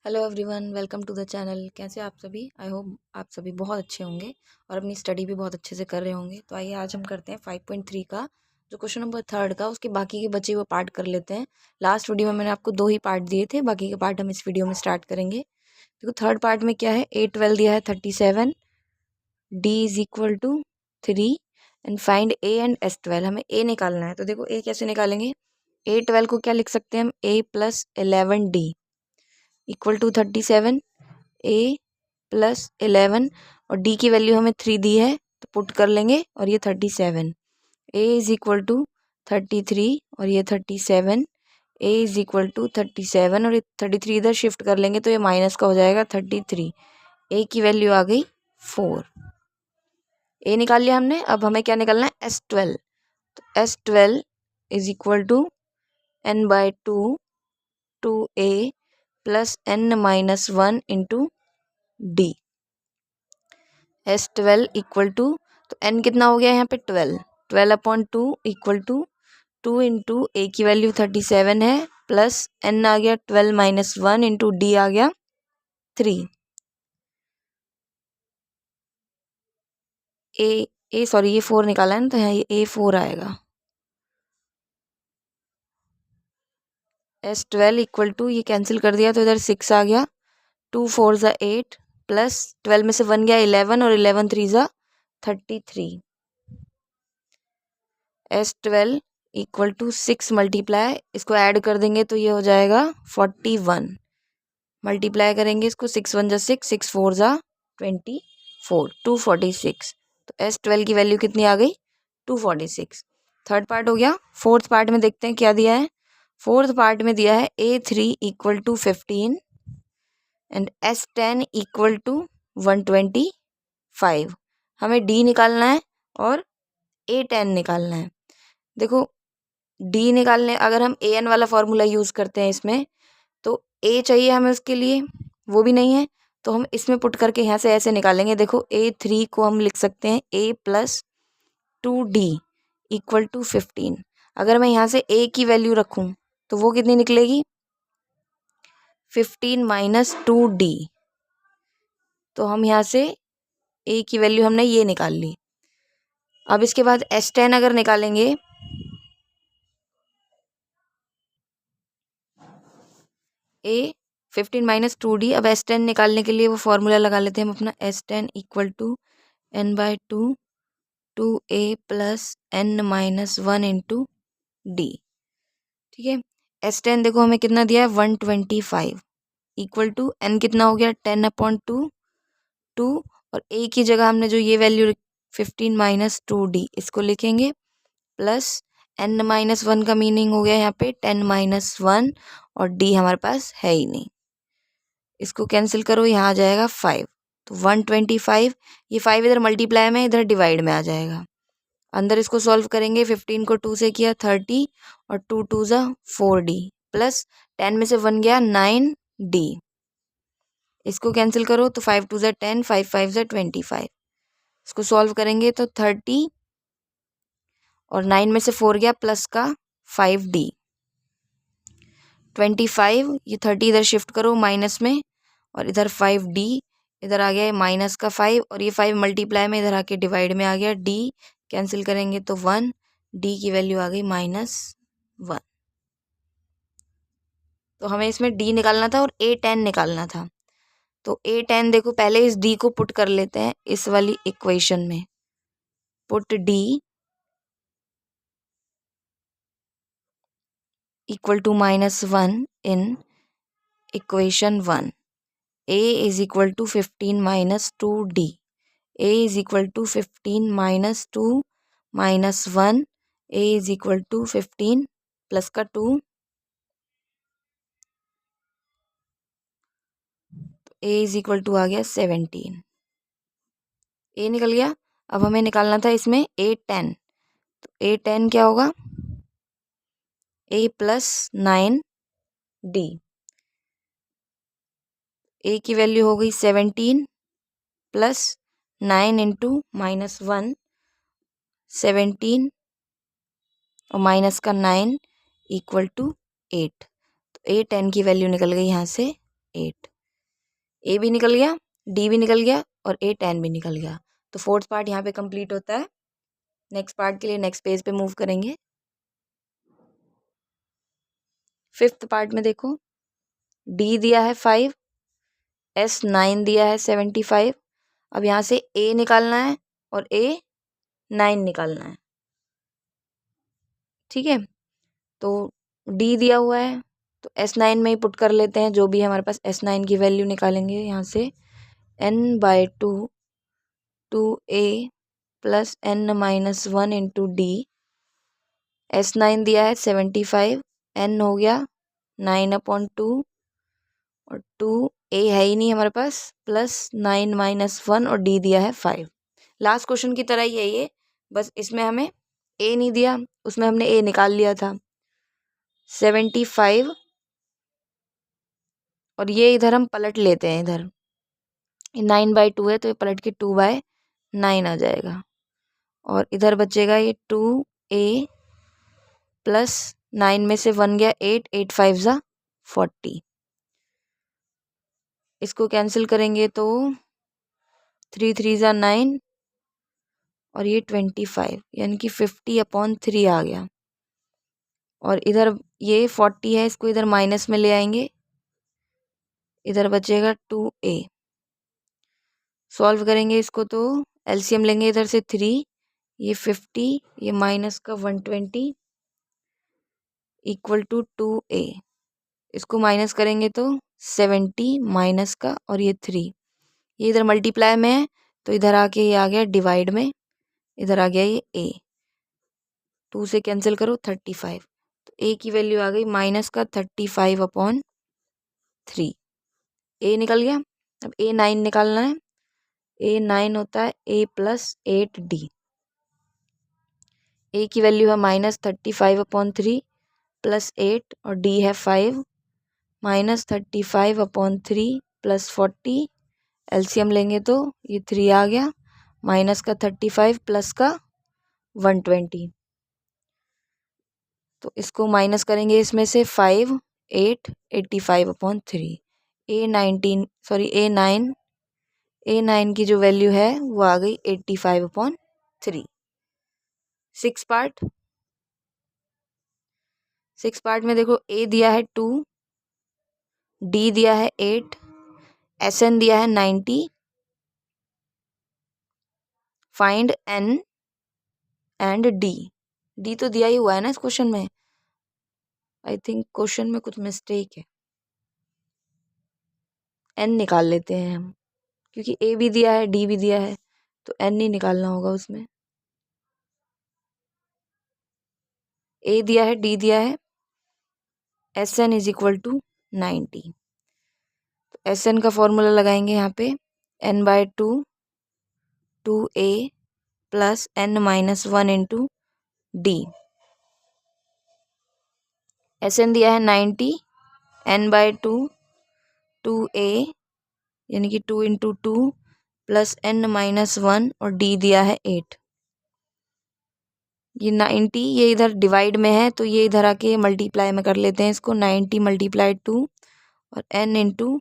Hello everyone, welcome to the channel. कैसे आप सभी? आई होप आप सभी बहुत अच्छे होंगे और अपनी स्टडी भी बहुत अच्छे से कर रहे होंगे। तो आइए आज हम करते हैं 5.3 का जो क्वेश्चन नंबर 3 का उसके बाकी के बचे हुए पार्ट कर लेते हैं। लास्ट वीडियो में मैंने आपको 2 ही पार्ट दिए थे, बाकी के पार्ट हम इस वीडियो में स्टार्ट करेंगे। देखो थर्ड पार्ट में क्या है, A12 दिया है 37, D is equal to 3 and find A and S12। हमें A निकालना है। तो देखो A कैसे निकालेंगे, A12 को क्या लिख सकते हैं हम, A plus 11D equal to 37, A plus 11 और D की वैल्यू हमें 3 दी है तो पुट कर लेंगे और ये 37। A इज इक्वल टू 33 और ये 37। A इज इक्वल टू 37 और ये 33 इधर शिफ्ट कर लेंगे तो ये माइनस का हो जाएगा 33। A की वैल्यू आ गई 4। A निकाल लिया हमने। अब हमें क्या निकालना है, S12। तो S12 is equal to n/2 2A plus n-1 into D। S12 equal to, तो n कितना हो गया यहाँ पे 12/2 इक्वल टू 2 इंटू A की वैल्यू 37 है प्लस n आ गया 12-1 इंटू D आ गया 3। सॉरी ये 4 निकाला है ना, तो यहाँ ये A4 आएगा। S12 इक्वल टू, ये कैंसिल कर दिया तो इधर 6 आ गया, 2 4 ज़ा 8 प्लस 12 में से 1 गया 11 और 11 3 ज़ा 33। S12 इक्वल टू 6 मल्टीप्लाई, इसको ऐड कर देंगे तो ये हो जाएगा 41। मल्टीप्लाई करेंगे इसको, 6 1 ज़ा 6, 6 4 ज़ा 24, 246। तो S12 की वैल्यू कितनी आ गई, 246। थर्ड पार्ट हो गया। फोर्थ पार्ट में देखते हैं क्या दिया है। फोर्थ पार्ट में दिया है A3 equal to 15 and S10 equal to 125। हमें D निकालना है और A10 निकालना है। देखो D निकालने, अगर हम AN वाला फॉर्मूला यूज़ करते हैं इसमें, तो A चाहिए हमें, उसके लिए वो भी नहीं है तो हम इसमें पुट करके यहाँ से ऐसे निकालेंगे। देखो A3 को हम लिख सकते हैं A plus 2D equal to 15। अगर मैं यहाँ से A की वैल्यू रखूँ तो वो कितनी निकलेगी, 15 माइनस 2D। तो हम यहाँ से A की वैल्यू हमने ये निकाल ली। अब इसके बाद S10 अगर निकालेंगे, A 15 माइनस 2D। अब S10 निकालने के लिए वो फॉर्मूला लगा लेते हैं हम अपना, S10 equal to n/2 2A plus n-1 into D। ठीक है, S10 देखो हमें कितना दिया है, 125 इक्वल टू n कितना हो गया, 10/2 2 और A की जगह हमने जो ये वैल्यू 15 माइनस 2D इसको लिखेंगे प्लस n-1 का मीनिंग हो गया यहाँ पे 10-1 और D हमारे पास है ही नहीं, इसको कैंसिल करो, यहाँ आ जाएगा 5। तो 125, ये 5 इधर मल्टीप्लाई में, इधर डिवाइड में आ जाएगा। अंदर इसको सॉल्व करेंगे, 15 को 2 से किया 30 और 2 2 ज़ा 4D प्लस 10 में से 1 गया 9D। इसको कैंसिल करो तो 5 2 ज़ा 10, 5 5 ज़ा 25। इसको सॉल्व करेंगे तो 30 और 9 में से 4 गया प्लस का 5D 25। ये 30 इधर शिफ्ट करो माइनस में और इधर 5D, इधर आ गया है माइनस का 5 और ये 5 मल्टीप्लाई में इधर आके डिवाइड में आ गया। D कैंसिल करेंगे तो 1, D की वैल्यू आ गई -1। तो हमें इसमें D निकालना था और A10 निकालना था। तो A10 देखो पहले इस D को पुट कर लेते हैं इस वाली इक्वेशन में। Put D equal to -1 in equation 1। A is equal to 15 minus 2D। A is equal to 15 minus 2 minus 1। A is equal to 15 plus का 2, तो A इज इक्वल टू आ गया 17। A निकल गया। अब हमें निकालना था इसमें A10। तो A10 क्या होगा, A प्लस 9D। A की वैल्यू हो गई 17 प्लस 9 इंटू -1, 17 और माइनस का 9 इक्वल टू 8। तो A10 की वैल्यू निकल गई यहाँ से 8। ए भी निकल गया, डी भी निकल गया और ए 10 भी निकल गया। तो फोर्थ पार्ट यहाँ पे कंप्लीट होता है। नेक्स्ट पार्ट के लिए नेक्स्ट पेज पे मूव करेंगे। फिफ्थ पार्ट में देखो, डी दिया है 5, एस 9 दिया है 75। अब यहाँ से ए निकालना है और ए 9 निकालना है। ठीक है, तो डी दिया हुआ है तो S9 में ही पुट कर लेते हैं, जो भी है हमारे पास S9 की वैल्यू निकालेंगे यहाँ से। n/2 2a plus n-1 into D. S9 दिया है 75, n हो गया 9/2 और 2a है ही नहीं हमारे पास, प्लस 9-1 और d दिया है 5। लास्ट क्वेश्चन की तरह ही है ये, बस इसमें हमें a नहीं दिया, उसमें हमने a निकाल लिया था। 75 और ये इधर हम पलट लेते हैं, इधर 9/2 है तो ये पलट के 2/9 आ जाएगा और इधर बचेगा ये 2a प्लस 9 में से 1 गया 8, 8 5 ज़ा 40। इसको कैंसिल करेंगे तो 3 3 ज़ा 9 और ये 25, यानी कि 50/3 आ गया। और इधर ये 40 है, इसको इधर माइनस में ले आएंगे, इधर बचेगा 2a। सॉल्व करेंगे इसको तो एलसीएम लेंगे इधर से 3, ये 50, ये माइनस का 120 इक्वल टू 2a। इसको माइनस करेंगे तो 70 माइनस का और ये 3, ये इधर मल्टीप्लाई में है तो इधर आके ये आ गया डिवाइड में, इधर आ गया ये a। 2 से कैंसिल करो 35, तो a की वैल्यू आ गई -35/3। a निकल गया। अब a9 निकालना है। a9 होता है a प्लस 8d। a की वैल्यू है -35/3 प्लस 8 और d है 5, -35/3 प्लस 40, एलसीएम लेंगे तो ये 3 आ गया, माइनस का 35 प्लस का 120। तो इसको माइनस करेंगे इसमें से 5, 8, 85/3। a9 की जो वैल्यू है वो आ गई 85/3। सिक्स पार्ट में देखो, a दिया है 2, d दिया है 8, Sn दिया है 90। फाइंड n एंड d तो दिया ही हुआ है ना इस क्वेश्चन में। आई थिंक क्वेश्चन में कुछ मिस्टेक है, n निकाल लेते हैं हम, क्योंकि a भी दिया है d भी दिया है तो n ही निकालना होगा उसमें। a दिया है d दिया है, Sn इज इक्वल टू 90। तो Sn का फॉर्मूला लगाएंगे यहाँ पे, n/2 2a plus n-1 into D. Sn दिया है 90, n/2 2a यानी कि 2 इंटू 2 प्लस n-1 और d दिया है 8। ये 90 ये इधर डिवाइड में है तो ये इधर आके मल्टीप्लाई में कर लेते हैं इसको। 90 मल्टीप्लाई 2 और n इंटू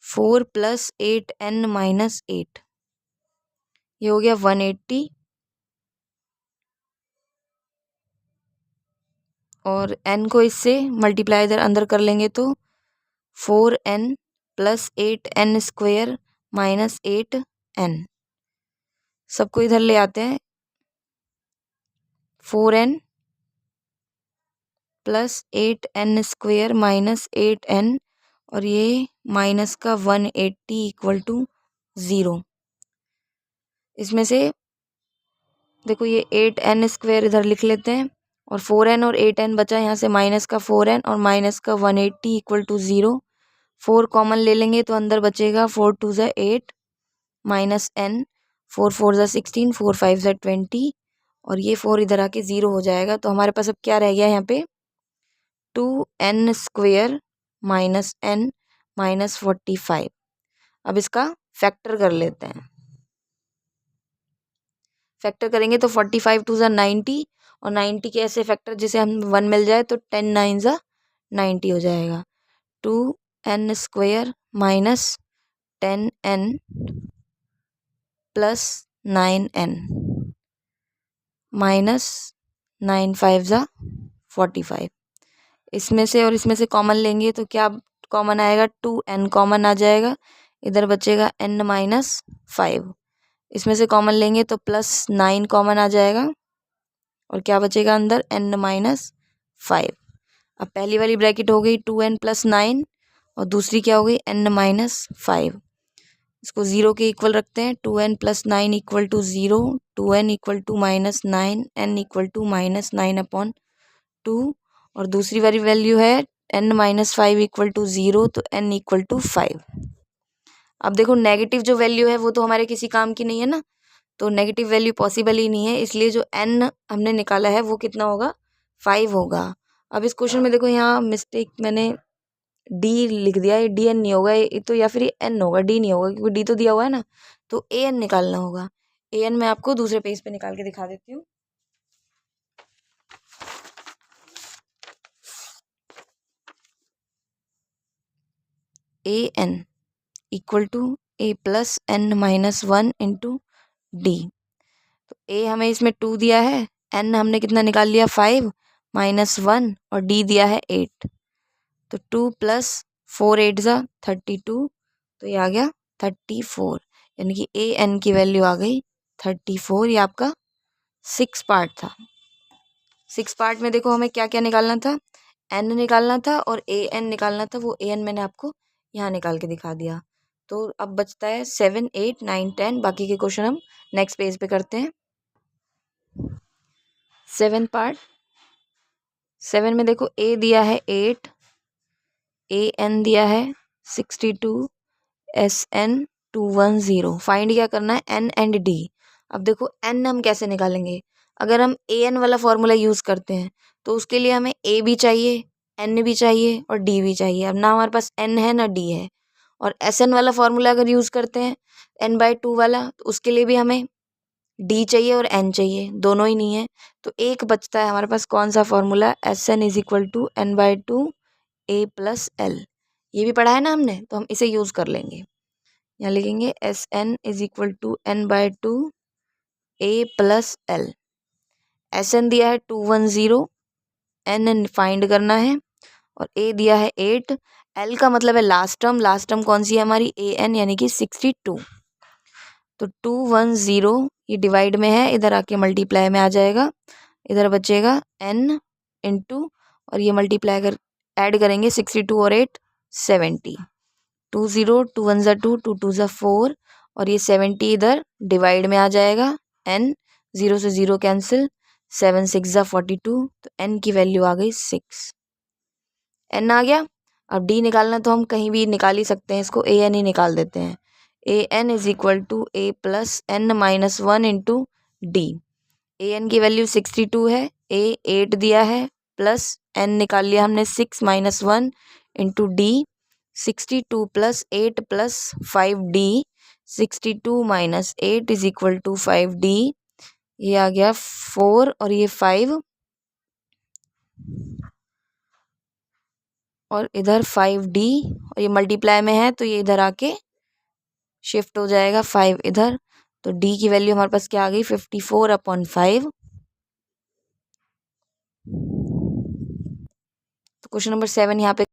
4 प्लस 8 n-8, ये हो गया 180। और n को इससे मल्टीप्लाई इधर अंदर कर लेंगे तो 4n plus 8n square minus 8n, सबको इधर ले आते हैं। 4n plus 8n square minus 8n और ये माइनस का 180 इक्वल टू 0। इसमें से देखो ये 8n स्क्वेयर इधर लिख लेते हैं और 4n और 8n बचा, यहाँ से माइनस का 4n और माइनस का 180 इक्वल टू 0। 4 कॉमन ले लेंगे तो अंदर बचेगा 4 2 ज़ा 8 माइनस n, 4 4 ज़ा 16, 4 5 ज़ा 20 और ये 4 इधर आके 0 हो जाएगा। तो हमारे पास अब क्या रह गया यहाँ पे, 2n square minus n minus 45। अब इसका फैक्टर कर लेते हैं। फैक्टर करेंगे तो 45 2 ज़ा 90 और 90 के ऐसे फैक्टर जिसे हम 1 मिल जाए तो 10 9 ज़ा 90 हो जाएगा। 2n square minus 10n plus 9n minus 9 5 ज़ा 45। इसमें से और इसमें से कॉमन लेंगे तो क्या कॉमन आएगा, 2n कॉमन आ जाएगा, इधर बचेगा n माइनस 5। इसमें से कॉमन लेंगे तो प्लस 9 कॉमन आ जाएगा और क्या बचेगा अंदर, n माइनस 5। अब पहली वाली ब्रैकेट हो गई 2n प्लस 9 और दूसरी क्या हो गई, n माइनस 5। इसको 0 के इक्वल रखते हैं, 2n plus 9 equal to 0, 2n equal to minus 9, n equal to minus 9 upon 2 और दूसरी वाली वैल्यू है n माइनस 5 इक्वल टू 0, तो n इक्वल टू 5। अब देखो नेगेटिव जो वैल्यू है वो तो हमारे किसी काम की नहीं है ना, तो नेगेटिव वैल्यू पॉसिबल ही नहीं है, इसलिए जो n हमने निकाला है वो कितना होगा, 5 होगा। अब इस क्वेश्चन में देखो यहाँ मिस्टेक मैंने d लिख दिया, ये dn नहीं होगा, ये तो या फिर ये n होगा, d नहीं होगा क्योंकि d तो दिया हुआ है ना, तो an निकालना होगा। an मैं आपको दूसरे पेज पे निकाल के दिखा देती हूँ। an equal to a plus n minus 1 into D. तो a हमें इसमें 2 दिया है, n हमने कितना निकाल लिया 5 माइनस 1 और d दिया है 8, तो 2 प्लस 4 8 ज़ा 32, तो ये आ गया 34, यानी कि ए एन की वैल्यू आ गई 34। ये आपका 6 पार्ट था। 6 पार्ट में देखो हमें क्या क्या निकालना था, एन निकालना था और ए एन निकालना था, वो ए एन मैंने आपको यहाँ निकाल के दिखा दिया। तो अब बचता है 7 8 9 10, बाकी के क्वेश्चन हम नेक्स्ट पेज पे करते हैं। 7 पार्ट, 7 में देखो ए दिया है 8, ए एन दिया है 62, एस एन 210। फाइंड क्या करना है, एन एंड डी। अब देखो एन हम कैसे निकालेंगे, अगर हम ए एन वाला फॉर्मूला यूज़ करते हैं तो उसके लिए हमें ए भी चाहिए, एन भी चाहिए और डी भी चाहिए। अब ना हमारे पास एन है ना डी है। और एस एन वाला फॉर्मूला अगर यूज़ करते हैं n/2 वाला, तो उसके लिए भी हमें डी चाहिए और एन चाहिए, दोनों ही नहीं है। तो एक बचता है हमारे पास कौन सा formula, S N is equal to n/2 a plus L. ये भी पढ़ा है ना हमने, तो हम इसे यूज़ कर लेंगे। यहाँ लिखेंगे S N is equal to n/2 a plus L. S N दिया है 210, एन फाइंड करना है और ए दिया है 8, एल का मतलब है लास्ट टर्म, लास्ट टर्म कौन सी है हमारी, ए एन, यानी कि 62। तो 210 ये डिवाइड में है, इधर आके मल्टीप्लाई में आ जाएगा, इधर बचेगा n इंटू और ये मल्टीप्लाई कर ऐड करेंगे 62 और 8 70, 20 2 1 ज़ा 2 2 2 ज़ा 4 और ये 70 इधर डिवाइड में आ जाएगा, n 0 से 0 कैंसिल, 7 6 ज़ा 42, तो n की वैल्यू आ गई 6। n आ गया। अब d निकालना तो हम कहीं भी निकाल ही सकते हैं, इसको ए एन ही निकाल देते हैं। A n is equal to a plus n minus 1 into d. A n की वैल्यू 62 है, ए 8 दिया है, प्लस एन निकाल लिया हमने 6 minus 1 into D. 62 plus 8 plus 5d, 62 minus 8 is equal to 5d। ये आ गया 4 और ये 5 और इधर 5d और ये मल्टीप्लाई में है तो ये इधर आके शिफ्ट हो जाएगा 5 इधर। तो d की वैल्यू हमारे पास क्या आ गई, 54/5। तो क्वेश्चन नंबर 7 यहाँ पे